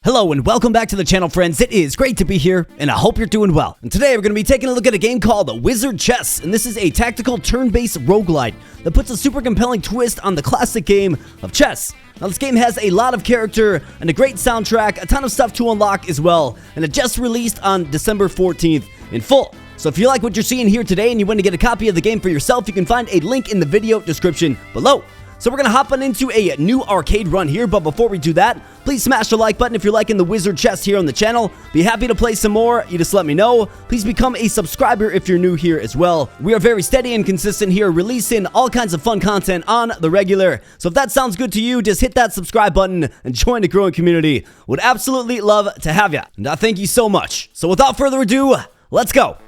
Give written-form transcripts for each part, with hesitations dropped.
Hello and welcome back to the channel, friends. It is great to be here, and I hope you're doing well. And today we're going to be taking a look at a game called WizardChess, and this is a tactical turn-based roguelite that puts a super compelling twist on the classic game of chess. Now this game has a lot of character and a great soundtrack, a ton of stuff to unlock as well, and it just released on December 14th in full. So if you like what you're seeing here today and you want to get a copy of the game for yourself, you can find a link in the video description below. So we're going to hop on into a new arcade run here, but before we do that, please smash the like button if you're liking the WizardChess here on the channel. Be happy to play some more. You just let me know. Please become a subscriber if you're new here as well. We are very steady and consistent here, releasing all kinds of fun content on the regular. So if that sounds good to you, just hit that subscribe button and join the growing community. Would absolutely love to have you. And I thank you so much. So without further ado, let's go.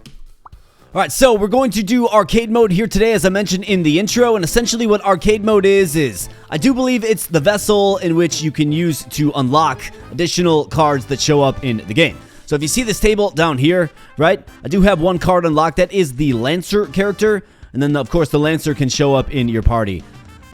Alright, so we're going to do arcade mode here today, as I mentioned in the intro, and essentially what arcade mode is I do believe it's the vessel in which you can use to unlock additional cards that show up in the game. So if you see this table down here, right, I do have one card unlocked. That is the Lancer character, and then of course the Lancer can show up in your party.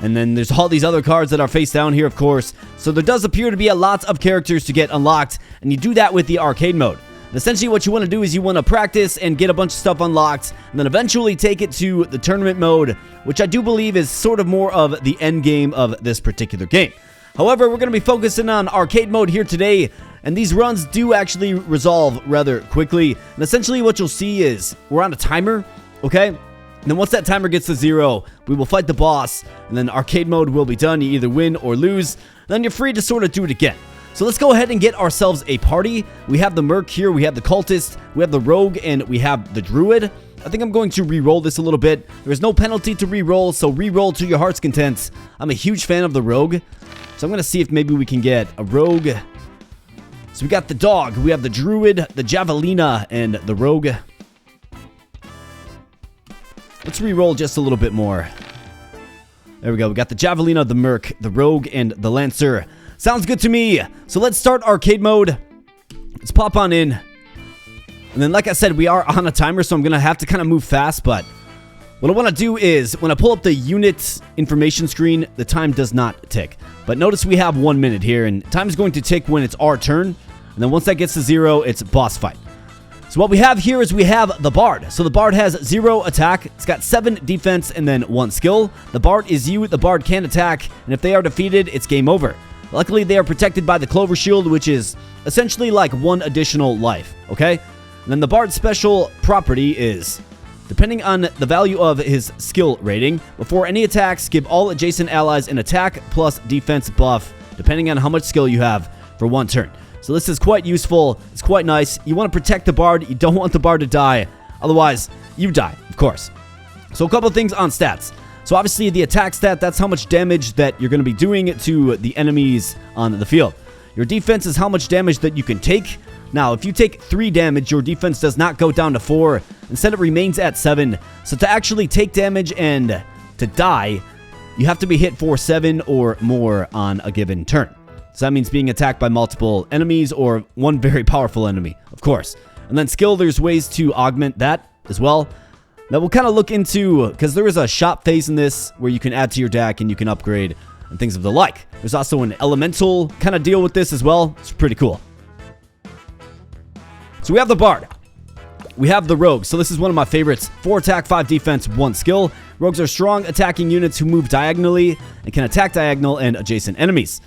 And then there's all these other cards that are face down here, of course. So there does appear to be a lot of characters to get unlocked, and you do that with the arcade mode. And essentially what you want to do is you want to practice and get a bunch of stuff unlocked, and then eventually take it to the tournament mode, which I do believe is sort of more of the end game of this particular game. However, we're going to be focusing on arcade mode here today, and these runs do actually resolve rather quickly. And essentially what you'll see is we're on a timer, okay? And then once that timer gets to 0, we will fight the boss, and then arcade mode will be done. You either win or lose, then you're free to sort of do it again. So let's go ahead and get ourselves a party. We have the Merc here, we have the Cultist, we have the Rogue, and we have the Druid. I think I'm going to re-roll this a little bit. There's no penalty to re-roll, so re-roll to your heart's content. I'm a huge fan of the Rogue, so I'm going to see if maybe we can get a Rogue. So we got the Dog, we have the Druid, the Javelina, and the Rogue. Let's re-roll just a little bit more. There we go, we got the Javelina, the Merc, the Rogue, and the Lancer. Sounds good to me. So let's start arcade mode. Let's pop on in. And then like I said, we are on a timer, so I'm going to have to kind of move fast. But what I want to do is when I pull up the unit information screen, the time does not tick. But notice we have 1 minute here, and time is going to tick when it's our turn. And then once that gets to 0, it's boss fight. So what we have here is we have the Bard. So the Bard has 0 attack, it's got 7 defense, and then 1 skill. The Bard is you, the Bard can attack, and if they are defeated, it's game over. Luckily, they are protected by the Clover Shield, which is essentially like 1 additional life, okay? And then the Bard's special property is, depending on the value of his skill rating, before any attacks, give all adjacent allies an attack plus defense buff, depending on how much skill you have for 1 turn. So this is quite useful, it's quite nice. You want to protect the Bard, you don't want the Bard to die, otherwise you die, of course. So a couple things on stats. So obviously the attack stat, that's how much damage that you're going to be doing to the enemies on the field. Your defense is how much damage that you can take. Now, if you take 3 damage, your defense does not go down to 4. Instead, it remains at 7. So to actually take damage and to die, you have to be hit for 7 or more on a given turn. So that means being attacked by multiple enemies or one very powerful enemy, of course. And then skill, there's ways to augment that as well. Now we'll kind of look into, because there is a shop phase in this where you can add to your deck and you can upgrade and things of the like. There's also an elemental kind of deal with this as well. It's pretty cool. So we have the Bard. We have the Rogue. So this is one of my favorites. 4 attack, 5 defense, 1 skill. Rogues are strong attacking units who move diagonally and can attack diagonal and adjacent enemies.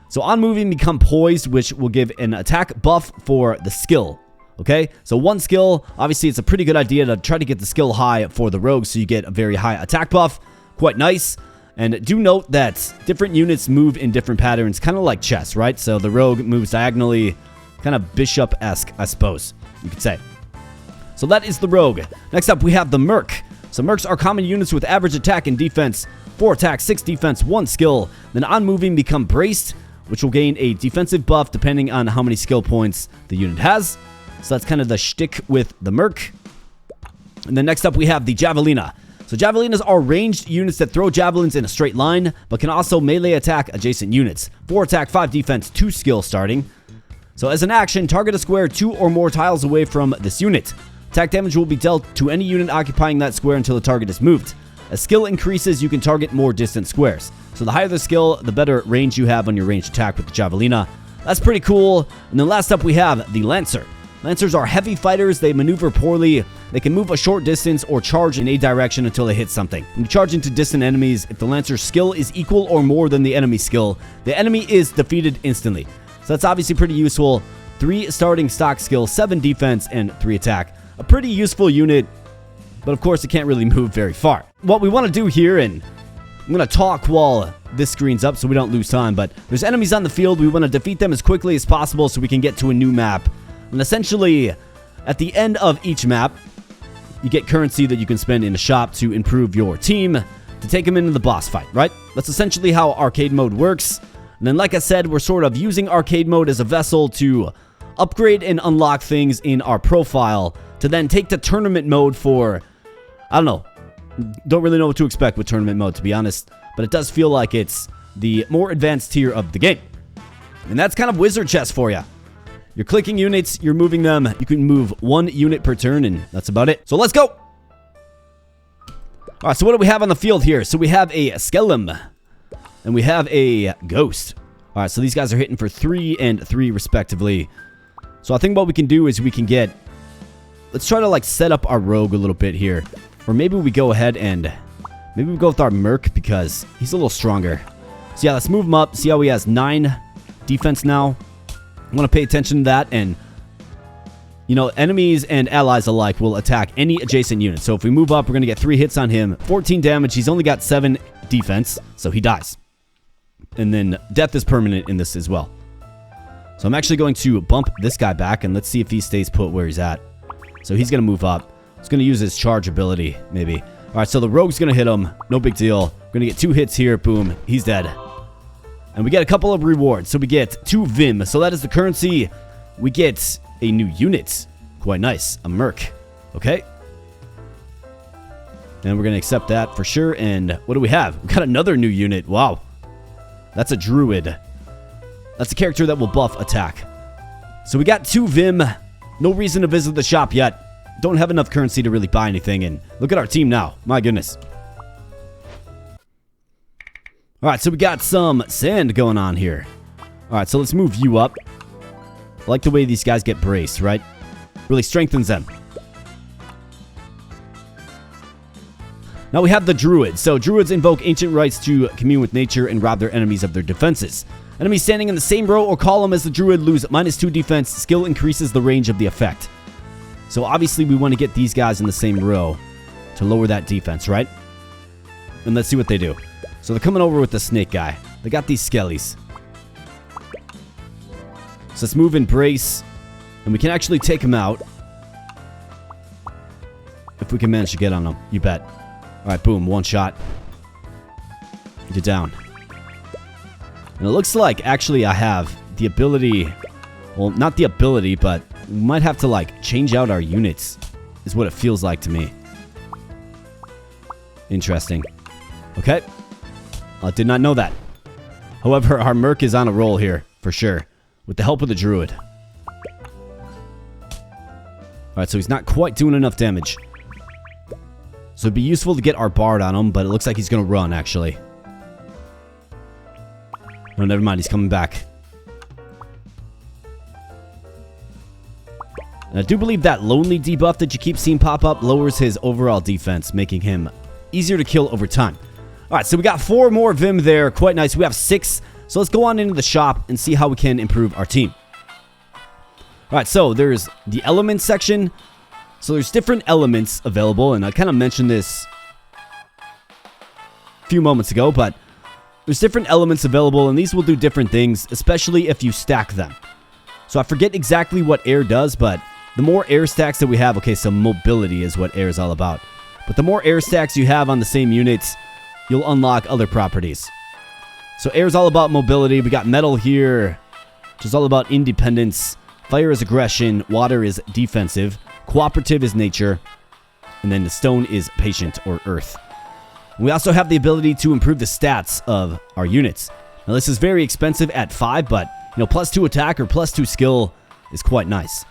So on moving, become poised, which will give an attack buff for the skill. Okay, so 1 skill, obviously it's a pretty good idea to try to get the skill high for the Rogue so you get a very high attack buff. Quite nice. And do note that different units move in different patterns, kind of like chess, right? So the Rogue moves diagonally, kind of bishop-esque, I suppose you could say. So that is the Rogue. Next up, we have the Merc. So Mercs are common units with average attack and defense, 4 attack, 6 defense, 1 skill. Then on moving, become braced, which will gain a defensive buff depending on how many skill points the unit has. So that's kind of the shtick with the Merc. And then next up, we have the Javelina. So Javelinas are ranged units that throw javelins in a straight line, but can also melee attack adjacent units. 4 attack, 5 defense, 2 skill starting. So as an action, target a square 2 or more tiles away from this unit. Attack damage will be dealt to any unit occupying that square until the target is moved. As skill increases, you can target more distant squares. So the higher the skill, the better range you have on your ranged attack with the Javelina. That's pretty cool. And then last up we have the Lancer. Lancers are heavy fighters. They maneuver poorly. They can move a short distance or charge in a direction until they hit something. When you charge into distant enemies, if the Lancer's skill is equal or more than the enemy's skill, the enemy is defeated instantly. So that's obviously pretty useful. 3 starting stock skill, 7 defense, and 3 attack. A pretty useful unit, but of course it can't really move very far. What we want to do here, and I'm going to talk while this screen's up so we don't lose time, but there's enemies on the field. We want to defeat them as quickly as possible so we can get to a new map. And essentially, at the end of each map, you get currency that you can spend in a shop to improve your team, to take them into the boss fight, right? That's essentially how arcade mode works. And then, like I said, we're sort of using arcade mode as a vessel to upgrade and unlock things in our profile, to then take to tournament mode for, I don't know, don't really know what to expect with tournament mode, to be honest, but it does feel like it's the more advanced tier of the game. And that's kind of wizard chess for you. You're clicking units, you're moving them. You can move 1 unit per turn, and that's about it. So let's go. All right, so what do we have on the field here? So we have a skeleton, and we have a ghost. All right, so these guys are hitting for 3 and 3 respectively. So I think what we can do is we can get, let's try to like set up our rogue a little bit here. Or maybe we go ahead and maybe we go with our merc because he's a little stronger. So yeah, let's move him up. See how he has 9 defense now. I want to pay attention to that, and you know, enemies and allies alike will attack any adjacent unit. So if we move up, we're going to get 3 hits on him, 14 damage. He's only got 7 defense, so he dies. And then death is permanent in this as well. So I'm actually going to bump this guy back, and let's see if he stays put where he's at. So he's going to move up. He's going to use his charge ability, maybe. All right, so the rogue's going to hit him. No big deal. We're going to get 2 hits here. Boom. He's dead. And we get a couple of rewards. So we get 2 Vim. So that is the currency. We get a new unit. Quite nice. A merc. Okay. And we're going to accept that for sure. And what do we have? We got another new unit. Wow. That's a druid. That's a character that will buff attack. So we got 2 Vim. No reason to visit the shop yet. Don't have enough currency to really buy anything. And look at our team now. My goodness. Alright, so we got some sand going on here. Alright, so let's move you up. I like the way these guys get braced, right? Really strengthens them. Now we have the druid. So druids invoke ancient rites to commune with nature and rob their enemies of their defenses. Enemies standing in the same row or column as the druid lose -2 defense. Skill increases the range of the effect. So obviously we want to get these guys in the same row to lower that defense, right? And let's see what they do. So they're coming over with the snake guy. They got these skellies. So let's move and brace. And we can actually take him out. If we can manage to get on him. You bet. Alright, boom. 1 shot. You're down. And it looks like, actually, I have the ability... Well, not the ability, but we might have to, like, change out our units. Is what it feels like to me. Interesting. Okay. I did not know that. However, our merc is on a roll here, for sure. With the help of the druid. Alright, so he's not quite doing enough damage. So it'd be useful to get our bard on him, but it looks like he's going to run, actually. No, never mind. He's coming back. And I do believe that lonely debuff that you keep seeing pop up lowers his overall defense, making him easier to kill over time. Alright, so we got 4 more Vim there. Quite nice. We have 6. So let's go on into the shop and see how we can improve our team. Alright, so there's the elements section. So there's different elements available, and I kind of mentioned this a few moments ago, but there's different elements available, and these will do different things, especially if you stack them. So I forget exactly what air does, but the more air stacks that we have... Okay, so mobility is what air is all about. But the more air stacks you have on the same units, you'll unlock other properties. So air is all about mobility. We got metal here, which is all about independence. Fire is aggression. Water is defensive. Cooperative is nature. And then the stone is patient, or earth. And we also have the ability to improve the stats of our units. Now this is very expensive at 5, but you know, +2 attack or +2 skill is quite nice.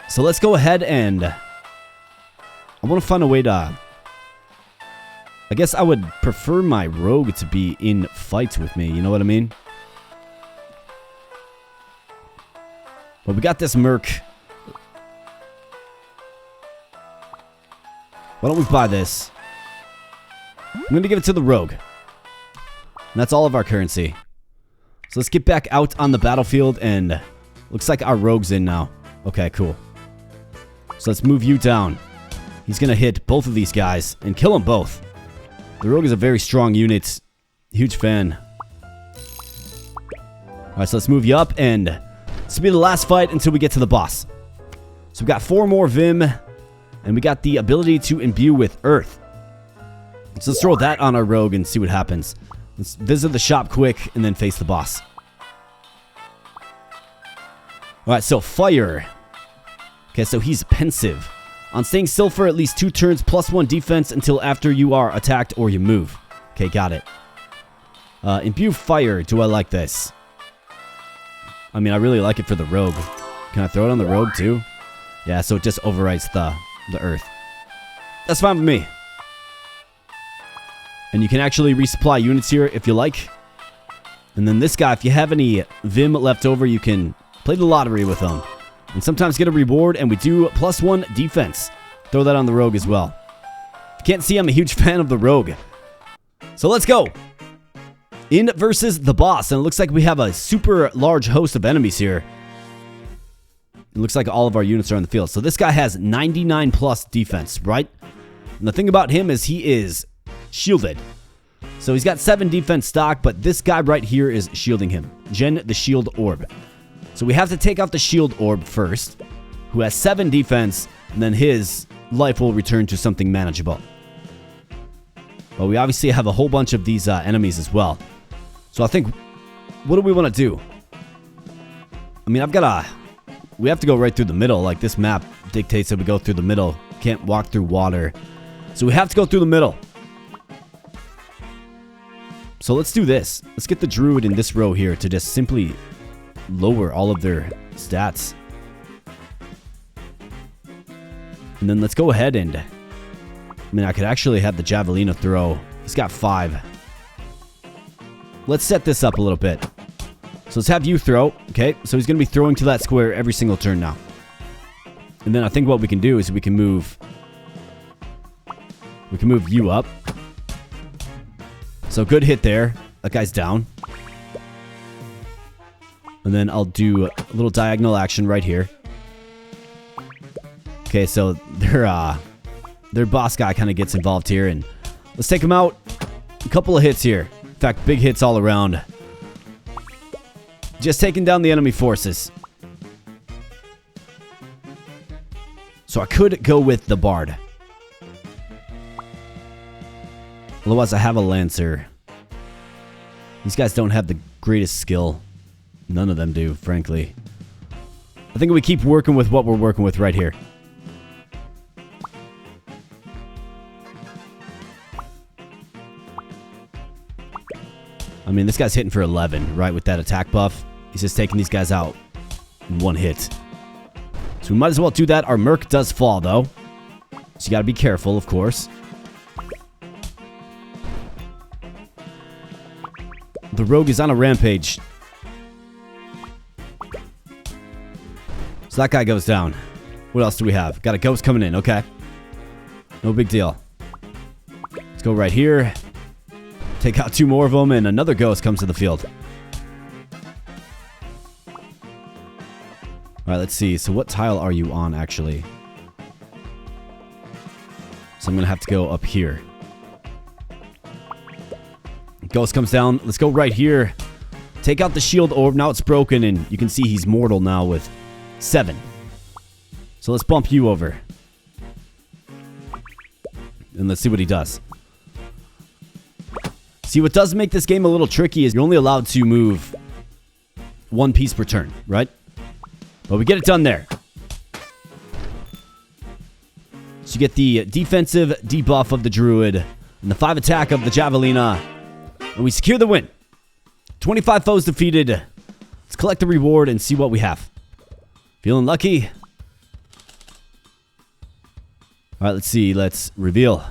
So let's go ahead and... I want to find a way to... I guess I would prefer my rogue to be in fights with me, you know what I mean? Well, we got this merc. Why don't we buy this? I'm going to give it to the rogue. And that's all of our currency. So let's get back out on the battlefield, and looks like our rogue's in now. Okay, cool. So let's move you down. He's going to hit both of these guys and kill them both. The rogue is a very strong unit. Huge fan. Alright, so let's move you up, and this will be the last fight until we get to the boss. So we've got 4 more Vim, and we got the ability to imbue with Earth. So let's throw that on our rogue and see what happens. Let's visit the shop quick and then face the boss. Alright, so fire. Okay, so he's pensive. On staying still for at least 2 turns, +1 defense until after you are attacked or you move. Okay, got it. Imbue fire. Do I like this? I mean, I really like it for the rogue. Can I throw it on the rogue too? Yeah, so it just overwrites the earth. That's fine with me. And you can actually resupply units here if you like. And then this guy, if you have any Vim left over, you can play the lottery with them. And sometimes get a reward, and we do +1 defense. Throw that on the rogue as well. If you can't see, I'm a huge fan of the rogue. So let's go. In versus the boss, and it looks like we have a super large host of enemies here. It looks like all of our units are on the field. So this guy has 99+ defense, right? And the thing about him is he is shielded. So he's got 7 defense stock, but this guy right here is shielding him. Gen the shield orb. So we have to take out the shield orb first, who has 7 defense, and then his life will return to something manageable. But we obviously have a whole bunch of these enemies as well. So I think, what do we want to do? I mean, we have to go right through the middle. Like, this map dictates that we go through the middle. Can't walk through water. So we have to go through the middle. So let's do this. Let's get the druid in this row here to just simply lower all of their stats. And then let's go ahead and... I mean, I could actually have the javelina throw. He's got 5. Let's set this up a little bit. So let's have you throw. Okay, so he's going to be throwing to that square every single turn now. And then I think what we can do is we can move you up. So good hit there. That guy's down. And then I'll do a little diagonal action right here. Okay, so their boss guy kind of gets involved here, and let's take him out. A couple of hits here. In fact, big hits all around. Just taking down the enemy forces. So I could go with the bard. Otherwise, I have a lancer. These guys don't have the greatest skill. None of them do, frankly. I think we keep working with what we're working with right here. I mean, this guy's hitting for 11, right, with that attack buff. He's just taking these guys out in 1 hit. So we might as well do that. Our merc does fall, though. So you gotta be careful, of course. The rogue is on a rampage. So that guy goes down. What else do we have? Got a ghost coming in, okay. No big deal. Let's go right here. Take out 2 more of them, and another ghost comes to the field. Alright, let's see. So what tile are you on, actually? So I'm going to have to go up here. Ghost comes down. Let's go right here. Take out the shield orb. Now it's broken, and you can see he's mortal now with 7. So let's bump you over. And let's see what he does. See, what does make this game a little tricky is you're only allowed to move 1 piece per turn, right? But we get it done there. So you get the defensive debuff of the druid and the 5 attack of the javelina. And we secure the win. 25 foes defeated. Let's collect the reward and see what we have. Feeling lucky? Alright, let's see. Let's reveal.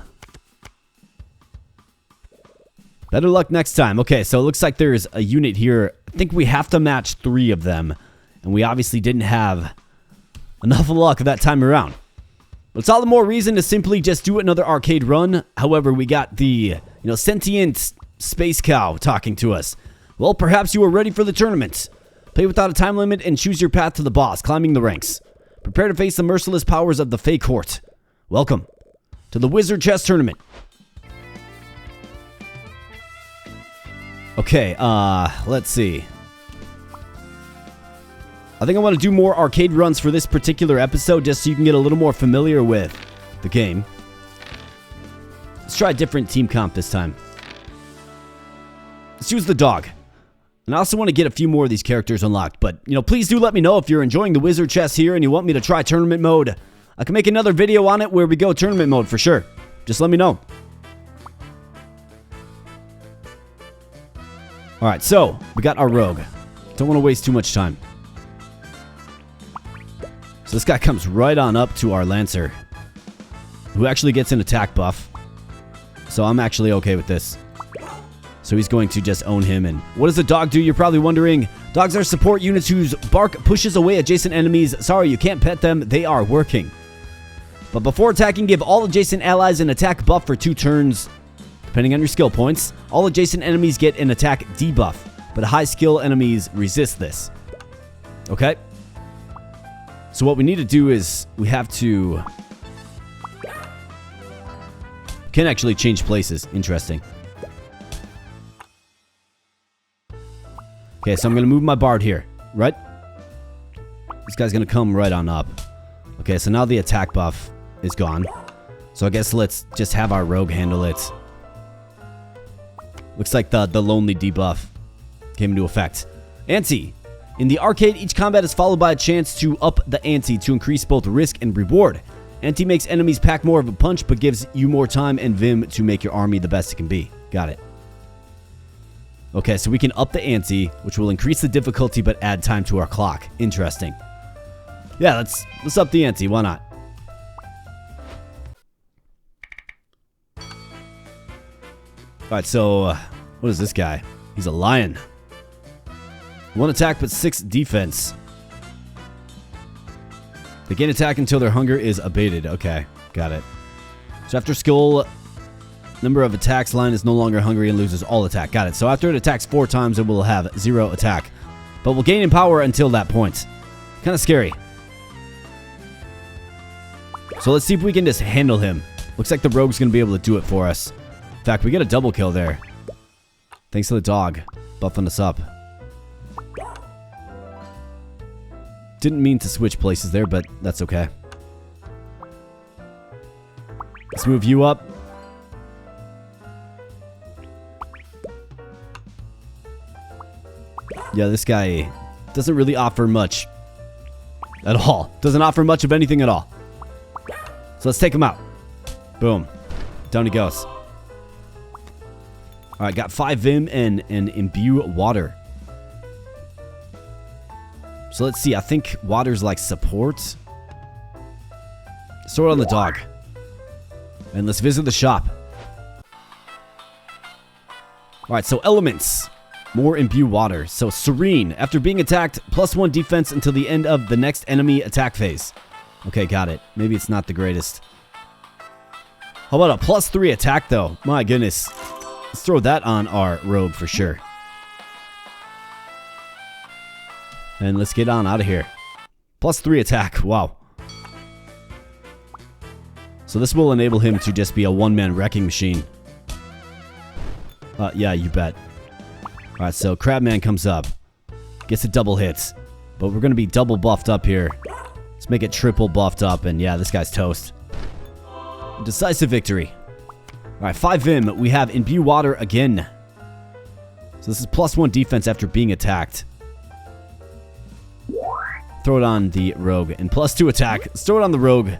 Better luck next time. Okay, so it looks like there's a unit here. I think we have to match 3 of them And we obviously didn't have enough luck that time around. It's all the more reason to simply just do another arcade run. However, we got the, sentient space cow talking to us. Well, perhaps you are ready for the tournament. Play without a time limit and choose your path to the boss, climbing the ranks. Prepare to face the merciless powers of the Fae Court. Welcome to the WizardChess tournament. Okay, let's see. I think I want to do more arcade runs for this particular episode just so you can get a little more familiar with the game. Let's try a different team comp this time. Let's use the dog. And I also want to get a few more of these characters unlocked. But, please do let me know if you're enjoying the WizardChess here and you want me to try tournament mode. I can make another video on it where we go tournament mode for sure. Just let me know. Alright, so we got our rogue. Don't want to waste too much time. So this guy comes right on up to our Lancer, who actually gets an attack buff. So I'm actually okay with this. So he's going to just own him. And what does the dog do? You're probably wondering. Dogs are support units whose bark pushes away adjacent enemies. Sorry, you can't pet them. They are working. But before attacking, give all adjacent allies an attack buff for 2 turns. Depending on your skill points, all adjacent enemies get an attack debuff, but high skill enemies resist this. Okay? So what we need to do is we have to... Can actually change places. Interesting. Okay, so I'm going to move my bard here, right? This guy's going to come right on up. Okay, so now the attack buff is gone. So I guess let's just have our rogue handle it. Looks like the lonely debuff came into effect. Ante. In the arcade, each combat is followed by a chance to up the ante to increase both risk and reward. Ante makes enemies pack more of a punch, but gives you more time and vim to make your army the best it can be. Got it. Okay, so we can up the ante, which will increase the difficulty but add time to our clock. Interesting. Yeah, let's up the ante. Why not? Alright, so what is this guy? He's a lion. 1 attack but 6 defense. They gain attack until their hunger is abated. Okay, got it. So after skill, number of attacks, lion is no longer hungry and loses all attack. Got it. So after it attacks 4 times, it will have 0 attack. But will gain in power until that point. Kind of scary. So let's see if we can just handle him. Looks like the rogue's going to be able to do it for us. In fact, we get a double kill there. Thanks to the dog buffing us up. Didn't mean to switch places there, but that's okay. Let's move you up. Yeah, this guy doesn't really offer much at all. Doesn't offer much of anything at all. So let's take him out. Boom. Down he goes. Alright, got 5 Vim and Imbue Water. So let's see. I think water's like support. Let's throw it on the dog. And let's visit the shop. Alright, so elements. More Imbue Water. So Serene. After being attacked, +1 defense until the end of the next enemy attack phase. Okay, got it. Maybe it's not the greatest. How about a +3 attack, though? My goodness. Let's throw that on our rogue for sure. And let's get on out of here. +3 attack. Wow. So this will enable him to just be a one-man wrecking machine. Yeah, you bet. Alright, so Crabman comes up. Gets a double hit. But we're going to be double buffed up here. Let's make it triple buffed up. And yeah, this guy's toast. Decisive victory. Alright, 5 Vim. We have Imbue Water again. So this is +1 defense after being attacked. Throw it on the rogue. And +2 attack. Let's throw it on the rogue.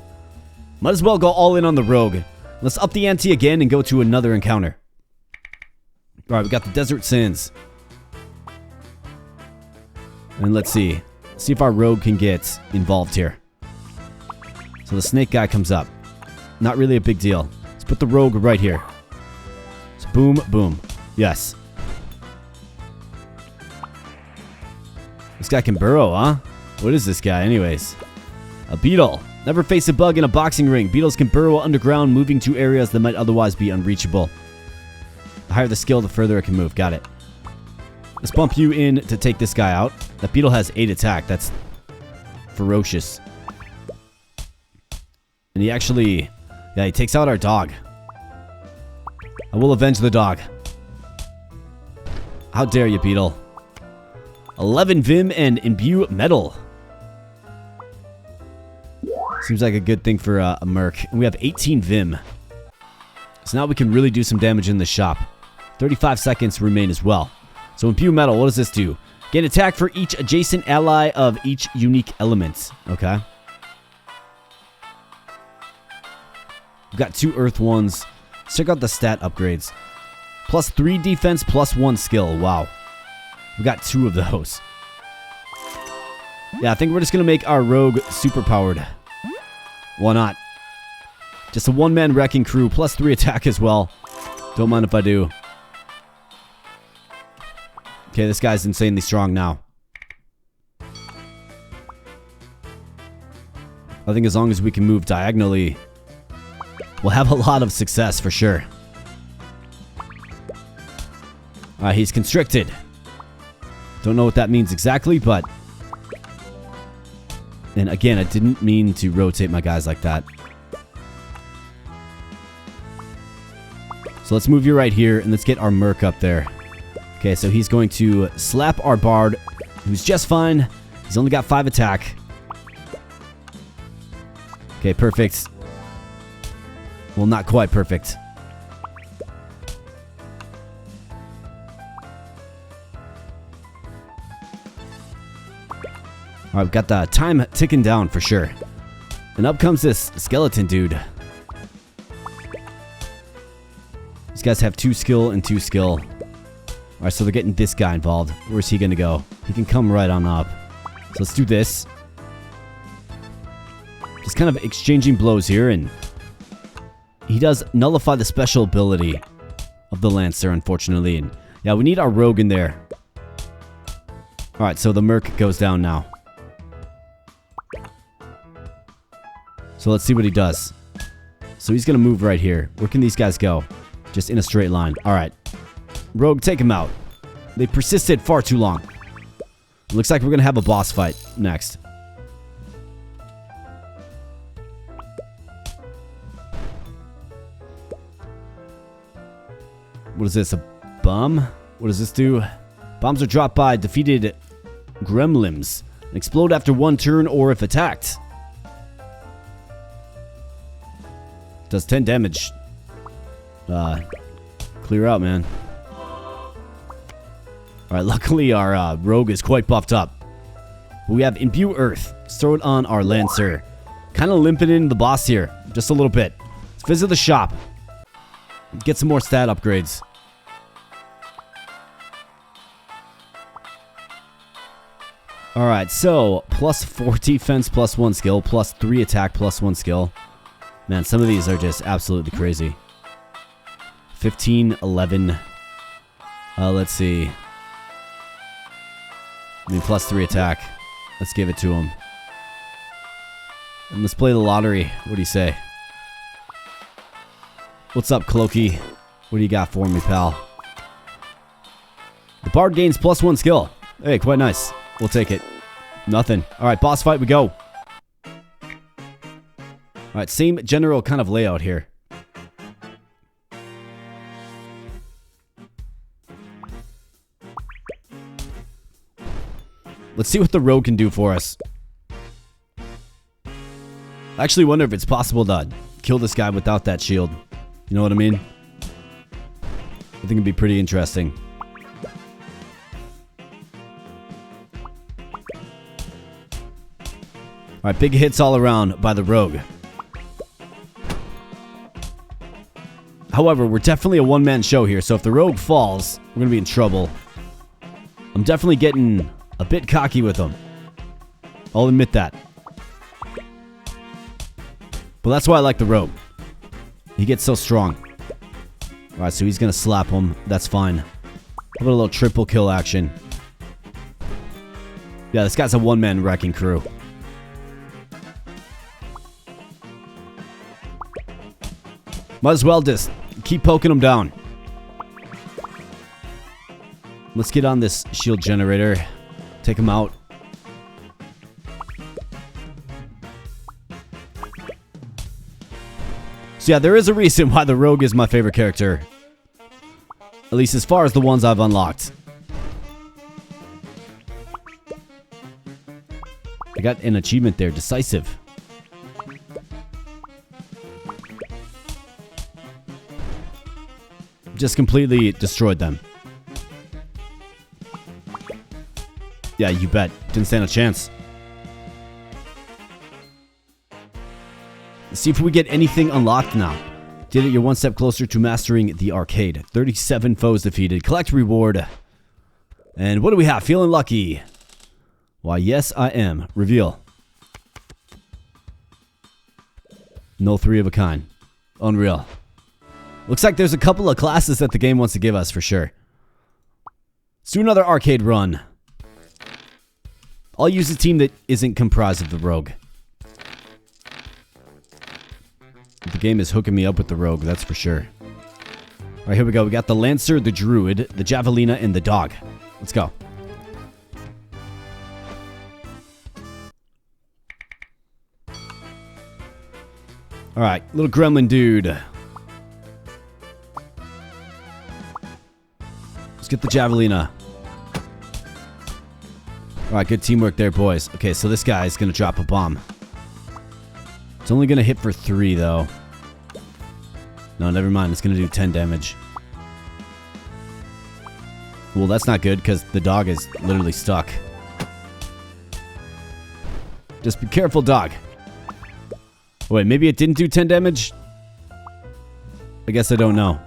Might as well go all in on the rogue. Let's up the ante again and go to another encounter. Alright, we got the Desert Sands. And let's see. See if our rogue can get involved here. So the snake guy comes up. Not really a big deal. Let's put the rogue right here. So boom, boom. Yes. This guy can burrow, huh? What is this guy anyways? A beetle. Never face a bug in a boxing ring. Beetles can burrow underground, moving to areas that might otherwise be unreachable. The higher the skill, the further it can move. Got it. Let's bump you in to take this guy out. That beetle has 8 attack. That's ferocious. And he actually... yeah, he takes out our dog. I will avenge the dog. How dare you, beetle. 11 Vim and imbue metal. Seems like a good thing for a merc. And we have 18 Vim. So now we can really do some damage in the shop. 35 seconds remain as well. So imbue metal, what does this do? Gain attack for each adjacent ally of each unique element. Okay. We've got 2 earth ones. Let's check out the stat upgrades. Plus 3 defense, plus 1 skill. Wow. We got 2 of those. Yeah, I think we're just going to make our rogue super powered. Why not? Just a one-man wrecking crew, plus 3 attack as well. Don't mind if I do. Okay, this guy's insanely strong now. I think as long as we can move diagonally, we'll have a lot of success for sure. Alright, he's constricted. Don't know what that means exactly, but... and again, I didn't mean to rotate my guys like that. So let's move you right here, and let's get our merc up there. Okay, so he's going to slap our bard, who's just fine. He's only got 5 attack. Okay, perfect. Well, not quite perfect. Alright, we've got the time ticking down for sure. And up comes this skeleton dude. These guys have 2 skill and 2 skill. Alright, so they're getting this guy involved. Where's he gonna go? He can come right on up. So let's do this. Just kind of exchanging blows here, and he does nullify the special ability of the Lancer, unfortunately. And yeah, we need our rogue in there. Alright, so the merc goes down now. So let's see what he does. So he's gonna move right here. Where can these guys go? Just in a straight line. Alright. Rogue, take him out. They persisted far too long. Looks like we're gonna have a boss fight next. What is this? A bomb? What does this do? Bombs are dropped by defeated gremlins and explode after 1 turn or if attacked. Does 10 damage. Clear out, man. Alright, luckily our rogue is quite buffed up. We have imbue earth. Let's throw it on our Lancer. Kind of limping in the boss here. Just a little bit. Let's visit the shop. Get some more stat upgrades. Alright, so plus 4 defense, plus 1 skill, plus 3 attack, plus 1 skill. Man, some of these are just absolutely crazy. 15, 11. Let's see. I mean, plus 3 attack. Let's give it to him. And let's play the lottery. What do you say? What's up, Clokey? What do you got for me, pal? The bard gains plus 1 skill. Hey, quite nice. We'll take it. Nothing. Alright, boss fight we go. Alright, same general kind of layout here. Let's see what the rogue can do for us. I actually wonder if it's possible to kill this guy without that shield. You know what I mean? I think it'd be pretty interesting. Alright, big hits all around by the rogue. However, we're definitely a one-man show here, so if the rogue falls, we're going to be in trouble. I'm definitely getting a bit cocky with him. I'll admit that. But that's why I like the rogue. He gets so strong. Alright, so he's going to slap him. That's fine. How about a little triple kill action? Yeah, this guy's a one-man wrecking crew. Might as well just keep poking him down. Let's get on this shield generator. Take him out. So yeah, there is a reason why the rogue is my favorite character. At least as far as the ones I've unlocked. I got an achievement there, decisive. Just completely destroyed them. Yeah, you bet. Didn't stand a chance. Let's see if we get anything unlocked now. Did it, you're one step closer to mastering the arcade. 37 foes defeated. Collect reward. And what do we have? Feeling lucky. Why, yes, I am. Reveal. No 3 of a kind. Unreal. Looks like there's a couple of classes that the game wants to give us for sure. Let's do another arcade run. I'll use a team that isn't comprised of the rogue. The game is hooking me up with the rogue, that's for sure. Alright, here we go. We got the Lancer, the Druid, the Javelina, and the Dog. Let's go. Alright, little gremlin dude. Let's get the Javelina. Alright, good teamwork there, boys. Okay, so this guy is going to drop a bomb. It's only going to hit for 3, though. No, never mind. It's going to do 10 damage. Well, that's not good, because the dog is literally stuck. Just be careful, dog. Wait, maybe it didn't do 10 damage? I guess I don't know.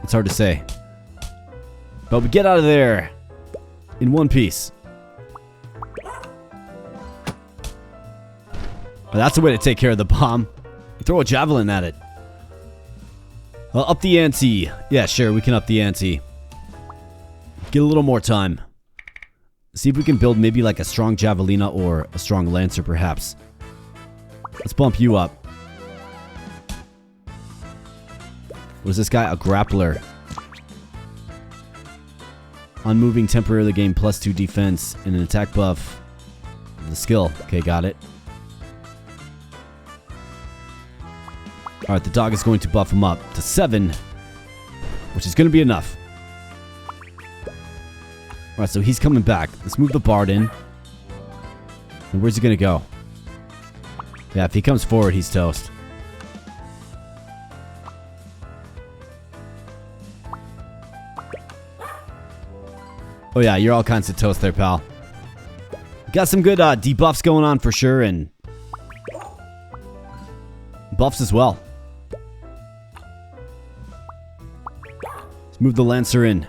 It's hard to say. But we get out of there in one piece. Well, that's the way to take care of the bomb. Throw a javelin at it. Well, up the ante. Yeah, sure, we can up the ante. Get a little more time. See if we can build maybe like a strong javelina or a strong lancer, perhaps. Let's bump you up. What is this guy? A grappler. Unmoving, temporarily gain +2 defense and an attack buff. The skill. Okay, got it. Alright, the dog is going to buff him up to 7, which is going to be enough. Alright, so he's coming back. Let's move the bard in. And where's he going to go? Yeah, if he comes forward, he's toast. Oh yeah, you're all kinds of toast there, pal. Got some good debuffs going on for sure, and buffs as well. Let's move the Lancer in.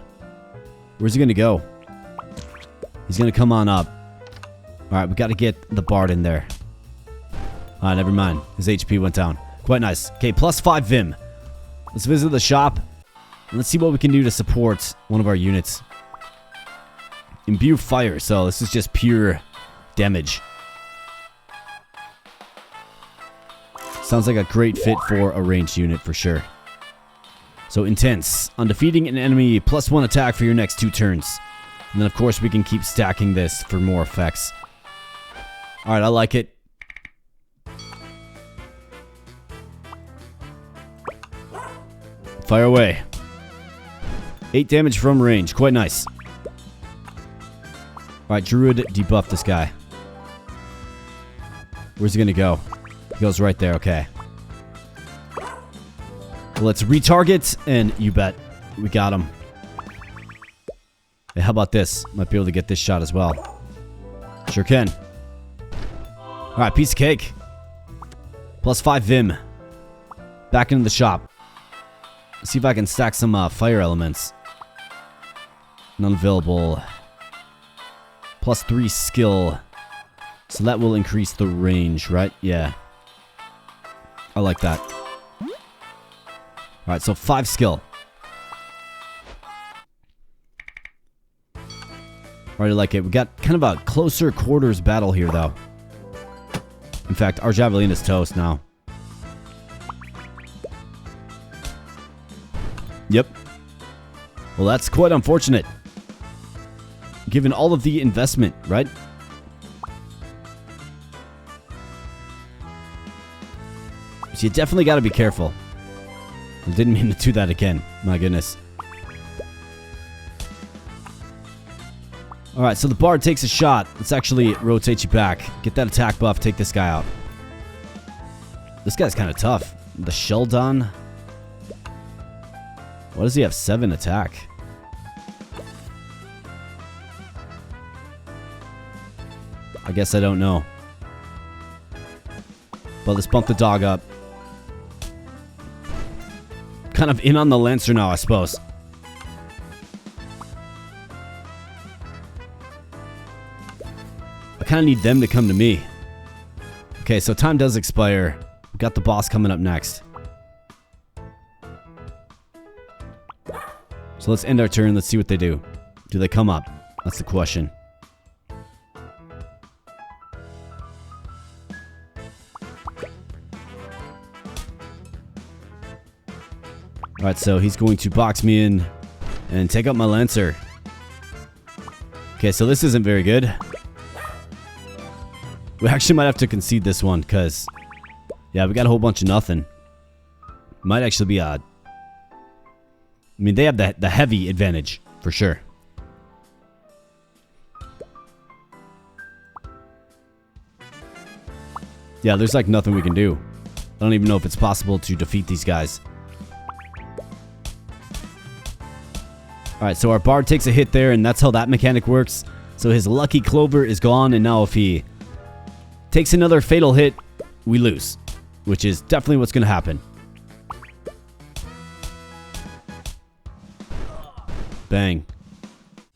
Where's he going to go? He's going to come on up. Alright, we got to get the bard in there. Never mind. His HP went down. Quite nice. Okay, +5 Vim. Let's visit the shop. And let's see what we can do to support one of our units. Imbue fire. So this is just pure damage. Sounds like a great fit for a ranged unit for sure. So intense. On defeating an enemy, +1 attack for your next 2 turns. And then of course we can keep stacking this for more effects. Alright, I like it. Fire away. 8 damage from range. Quite nice. Alright, Druid, debuff this guy. Where's he gonna go? He goes right there, okay. Well, let's retarget, and you bet. We got him. Hey, how about this? Might be able to get this shot as well. Sure can. Alright, piece of cake. +5 Vim. Back into the shop. Let's see if I can stack some fire elements. None available. +3 skill. So that will increase the range, right? Yeah. I like that. Alright, so 5 skill. Alright, Already like it. We got kind of a closer quarters battle here, though. In fact, our Javelin is toast now. Yep. Well, that's quite unfortunate. Given all of the investment, right? So you definitely got to be careful. I didn't mean to do that again. My goodness. Alright, so the Bard takes a shot. Let's actually rotate you back. Get that attack buff. Take this guy out. This guy's kind of tough. The Sheldon. Why does he have 7 attack? I guess I don't know. But let's bump the dog up. Kind of in on the Lancer now, I suppose. I kind of need them to come to me. Okay, so time does expire. We've got the boss coming up next. So let's end our turn. Let's see what they do. Do they come up? That's the question. Alright, so he's going to box me in and take out my Lancer. Okay, so this isn't very good. We actually might have to concede this one, because... yeah, we got a whole bunch of nothing. Might actually be a... I mean, they have the heavy advantage, for sure. Yeah, there's like nothing we can do. I don't even know if it's possible to defeat these guys. Alright, so our Bard takes a hit there, and that's how that mechanic works. So his Lucky Clover is gone, and now if he takes another fatal hit, we lose. Which is definitely what's going to happen. Bang.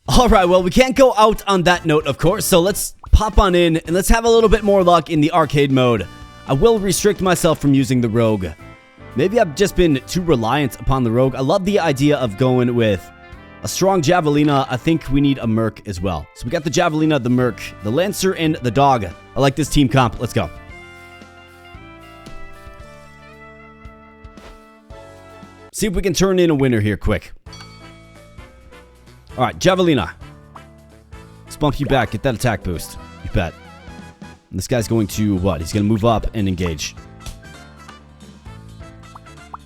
Alright, well, we can't go out on that note, of course, so let's pop on in, and let's have a little bit more luck in the arcade mode. I will restrict myself from using the Rogue. Maybe I've just been too reliant upon the Rogue. I love the idea of going with a strong Javelina. I think we need a Merc as well. So we got the Javelina, the Merc, the Lancer, and the Dog. I like this team comp. Let's go. See if we can turn in a winner here quick. Alright, Javelina. Let's bump you back. Get that attack boost. You bet. And this guy's going to what? He's going to move up and engage.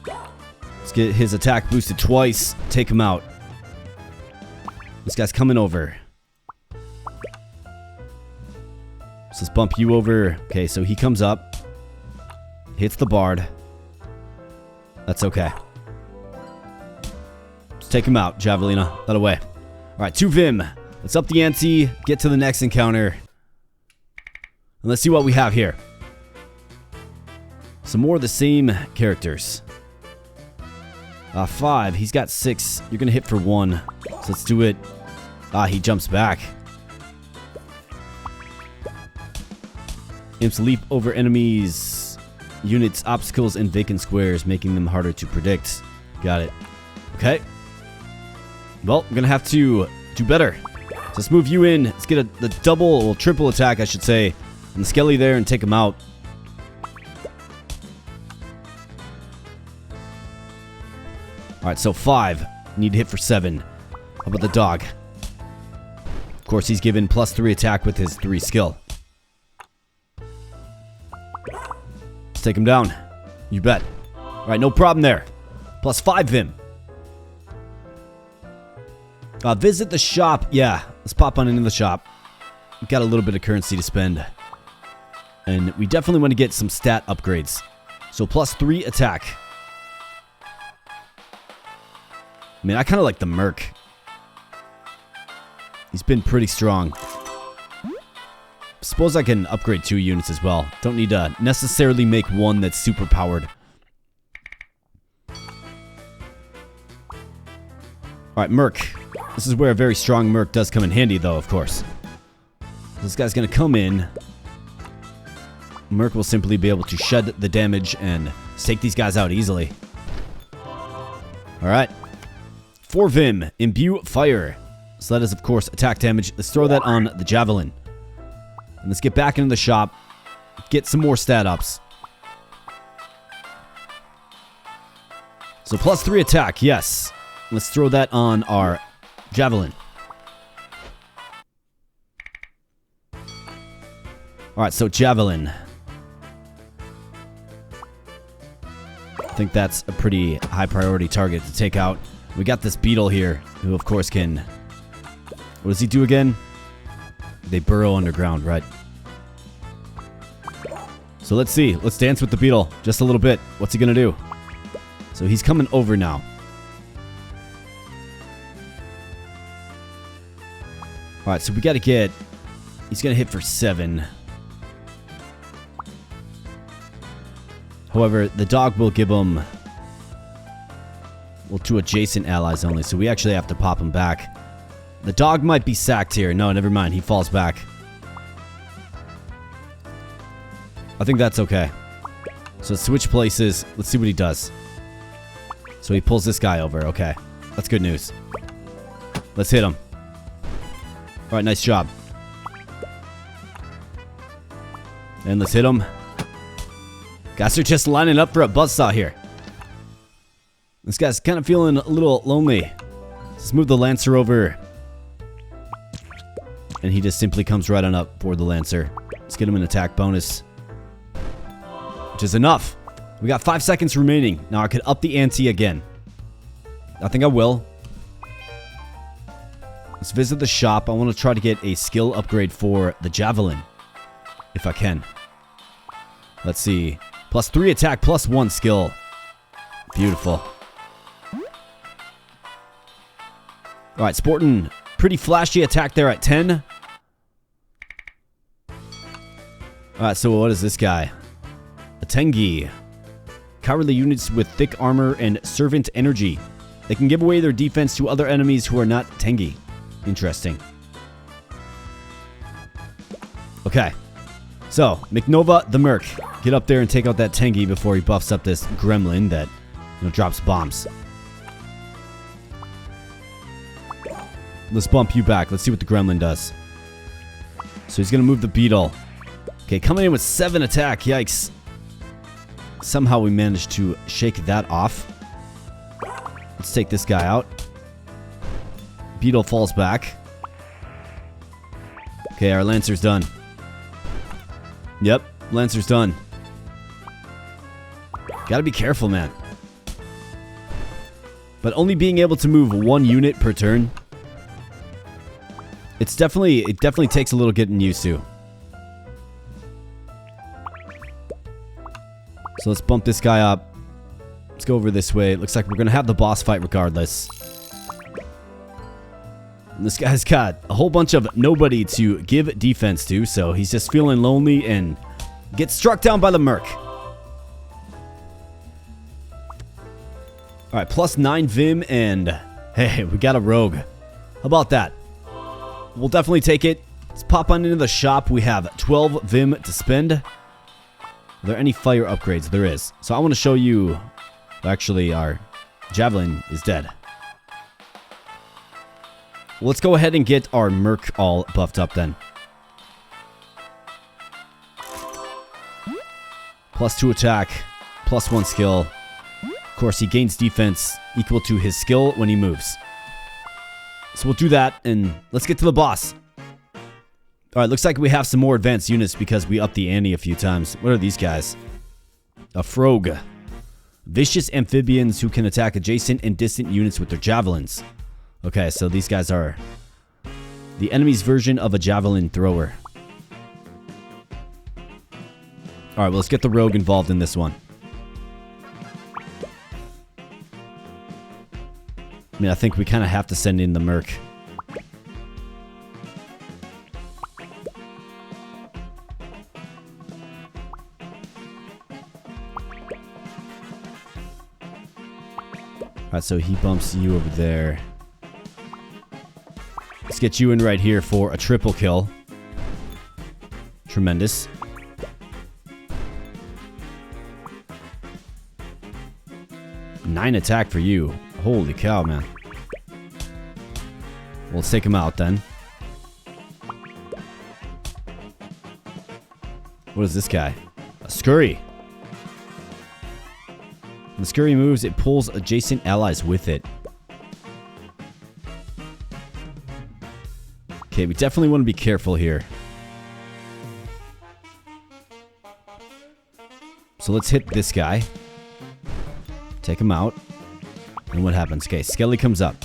Let's get his attack boosted twice. Take him out. This guy's coming over. So let's bump you over. Okay, so he comes up. Hits the Bard. That's okay. Let's take him out, Javelina. That away. Alright, 2 Vim. Let's up the ante. Get to the next encounter. And let's see what we have here. Some more of the same characters. 5. He's got 6. You're going to hit for 1. So let's do it. He jumps back. Imps leap over enemies, units, obstacles, and vacant squares, making them harder to predict. Got it. Okay. Well, I'm going to have to do better. So let's move you in. Let's get the double, or triple attack, I should say, on the Skelly there and take him out. Alright, so 5. Need to hit for 7. How about the Dog? Of course, he's given +3 attack with his 3 skill. Let's take him down. You bet. Alright, no problem there. +5 Vim. Visit the shop. Yeah, let's pop on into the shop. We've got a little bit of currency to spend. And we definitely want to get some stat upgrades. So +3 attack. I mean, I kind of like the Merc. He's been pretty strong. Suppose I can upgrade 2 units as well. Don't need to necessarily make one that's super powered. Alright, Merc. This is where a very strong Merc does come in handy, though, of course. This guy's going to come in. Merc will simply be able to shed the damage and take these guys out easily. Alright. 4 Vim. Imbue Fire. So that is, of course, attack damage. Let's throw that on the javelin. And let's get back into the shop. Get some more stat ups. So +3 attack, yes. Let's throw that on our javelin. Alright, so javelin. I think that's a pretty high priority target to take out. We got this beetle here, who of course can... What does he do again? They burrow underground, right? So let's see. Let's dance with the beetle just a little bit. What's he gonna do? So he's coming over now. Alright, so we gotta get... He's gonna hit for 7. However, the dog will give him... Well, to adjacent allies only, so we actually have to pop him back. The dog might be sacked here. No, never mind. He falls back. I think that's okay. So switch places. Let's see what he does. So he pulls this guy over. Okay. That's good news. Let's hit him. Alright, nice job. And let's hit him. Guys are just lining up for a buzzsaw here. This guy's kind of feeling a little lonely. Let's move the Lancer over. And he just simply comes right on up for the Lancer. Let's get him an attack bonus. Which is enough. We got 5 seconds remaining. Now I could up the ante again. I think I will. Let's visit the shop. I want to try to get a skill upgrade for the Javelin. If I can. Let's see. +3 attack, +1 skill. Beautiful. Alright, sporting pretty flashy attack there at 10. Alright, so what is this guy? A Tengi. Cowardly units with thick armor and servant energy. They can give away their defense to other enemies who are not Tengi. Interesting. Okay. So, McNova the Merc. Get up there and take out that Tengi before he buffs up this gremlin that, drops bombs. Let's bump you back. Let's see what the gremlin does. So he's going to move the beetle. Okay, coming in with 7 attack. Yikes. Somehow we managed to shake that off. Let's take this guy out. Beetle falls back. Okay, our Lancer's done. Yep, Lancer's done. Gotta be careful, man. But only being able to move 1 unit per turn. It definitely takes a little getting used to. So let's bump this guy up. Let's go over this way. It looks like we're gonna have the boss fight regardless. And this guy's got a whole bunch of nobody to give defense to, so he's just feeling lonely and gets struck down by the Merc. Alright, +9 Vim, and hey, we got a rogue. How about that? We'll definitely take it. Let's pop on into the shop. We have 12 Vim to spend. Are there any fire upgrades? There is. So I want to show you... Actually, our Javelin is dead. Well, let's go ahead and get our Merc all buffed up then. +2 attack, +1 skill. Of course, he gains defense equal to his skill when he moves. So we'll do that, and let's get to the boss. Alright, looks like we have some more advanced units because we upped the ante a few times. What are these guys? A Frog. Vicious amphibians who can attack adjacent and distant units with their javelins. Okay, so these guys are the enemy's version of a javelin thrower. Alright, well, let's get the rogue involved in this one. I mean, I think we kind of have to send in the Merc. Alright, so he bumps you over there. Let's get you in right here for a triple kill. Tremendous. +9 attack for you. Holy cow, man. Well, let's take him out then. What is this guy? A scurry. When the scurry moves, it pulls adjacent allies with it. Okay, we definitely want to be careful here. So let's hit this guy. Take him out. And what happens? Okay, Skelly comes up.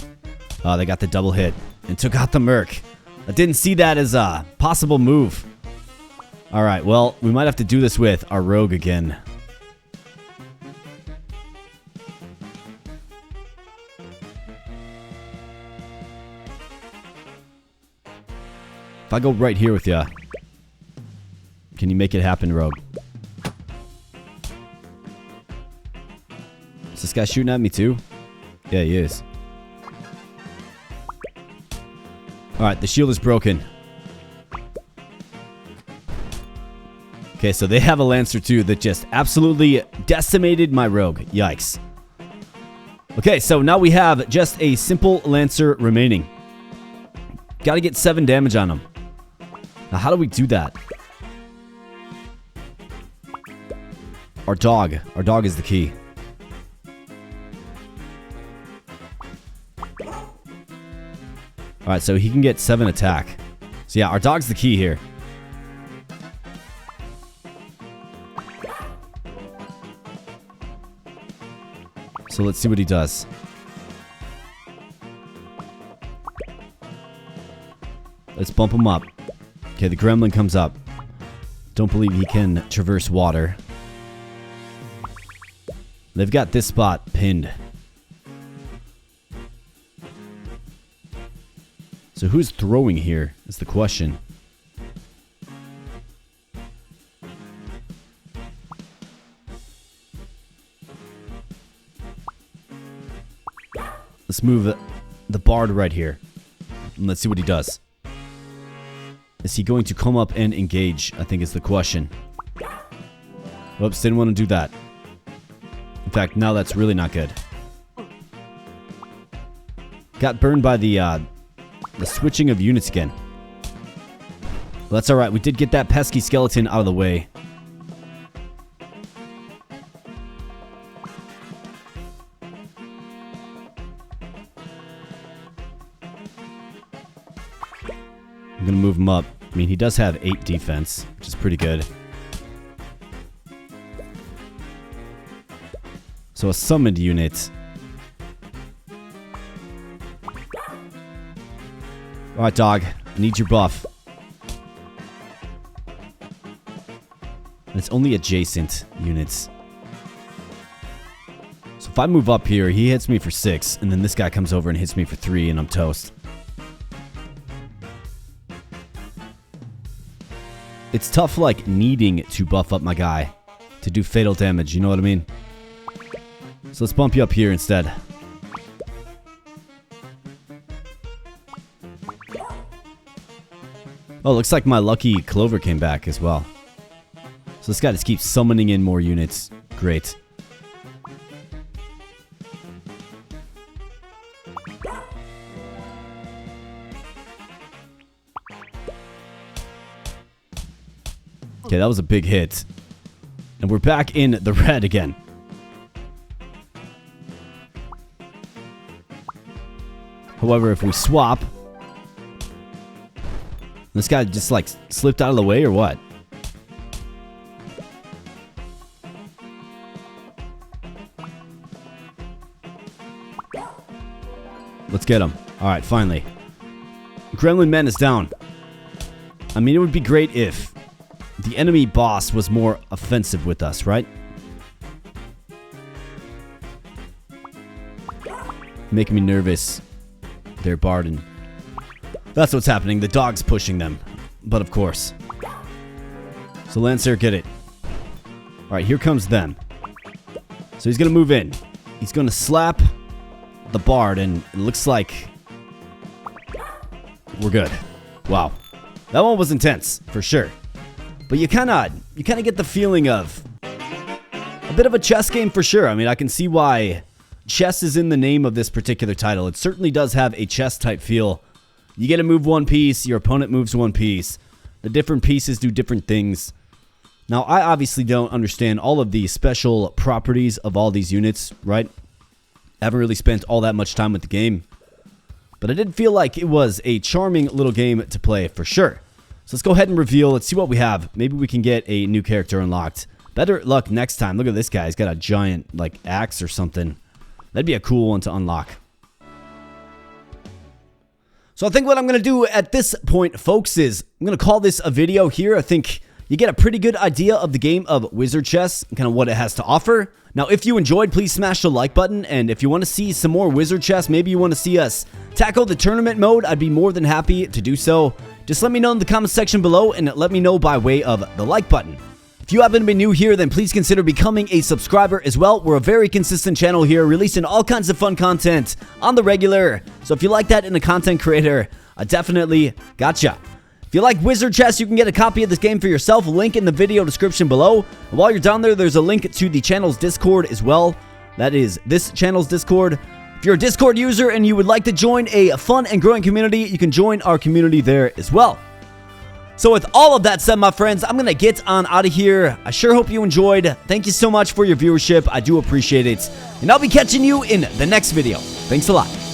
Oh, they got the double hit. And took out the Merc. I didn't see that as a possible move. Alright, well, we might have to do this with our rogue again. If I go right here with ya, can you make it happen, rogue? Is this guy shooting at me too? Yeah, he is. Alright, the shield is broken. Okay, so they have a Lancer too that just absolutely decimated my rogue. Yikes. Okay, so now we have just a simple Lancer remaining. Gotta get 7 damage on him. Now, how do we do that? Our dog. Our dog is the key. Alright, so he can get 7 attack. So yeah, our dog's the key here. So let's see what he does. Let's bump him up. Okay, the gremlin comes up. Don't believe he can traverse water. They've got this spot pinned. So who's throwing here is the question. Let's move the bard right here. And let's see what he does. Is he going to come up and engage? I think is the question. Whoops, didn't want to do that. In fact, now that's really not good. Got burned by the switching of units again. Well, that's alright. We did get that pesky skeleton out of the way. I'm going to move him up. I mean, he does have 8 defense, which is pretty good. So a summoned unit. Alright, dog. I need your buff. And it's only adjacent units. So if I move up here, he hits me for 6, and then this guy comes over and hits me for 3, and I'm toast. It's tough, like, needing to buff up my guy to do fatal damage, you know what I mean? So let's bump you up here instead. Oh, looks like my lucky Clover came back as well. So this guy just keeps summoning in more units. Great. Okay, that was a big hit. And we're back in the red again. However, if we swap... This guy just, like, slipped out of the way or what? Let's get him. Alright, finally. Gremlin Man is down. I mean, it would be great if the enemy boss was more offensive with us, right? Making me nervous. They're Barden. That's what's happening. The dog's pushing them. But of course. So Lancer, get it. Alright, here comes them. So he's going to move in. He's going to slap the Bard, and it looks like we're good. Wow. That one was intense, for sure. But you kind of get the feeling of a bit of a chess game for sure. I mean, I can see why chess is in the name of this particular title. It certainly does have a chess type feel You get to move one piece, your opponent moves one piece. The different pieces do different things. Now, I obviously don't understand all of the special properties of all these units, right? I haven't really spent all that much time with the game. But I did feel like it was a charming little game to play for sure. So let's go ahead and reveal. Let's see what we have. Maybe we can get a new character unlocked. Better luck next time. Look at this guy. He's got a giant, like, axe or something. That'd be a cool one to unlock. So I think what I'm going to do at this point, folks, is I'm going to call this a video here. I think you get a pretty good idea of the game of WizardChess and kind of what it has to offer. Now, if you enjoyed, please smash the like button. And if you want to see some more WizardChess, maybe you want to see us tackle the tournament mode, I'd be more than happy to do so. Just let me know in the comment section below and let me know by way of the like button. If you happen to be new here, then please consider becoming a subscriber as well. We're a very consistent channel here, releasing all kinds of fun content on the regular. So if you like that in a content creator, I definitely gotcha. If you like WizardChess, you can get a copy of this game for yourself. Link in the video description below. And while you're down there, there's a link to the channel's Discord as well. That is this channel's Discord. If you're a Discord user and you would like to join a fun and growing community, you can join our community there as well. So with all of that said, my friends, I'm going to get on out of here. I sure hope you enjoyed. Thank you so much for your viewership. I do appreciate it. And I'll be catching you in the next video. Thanks a lot.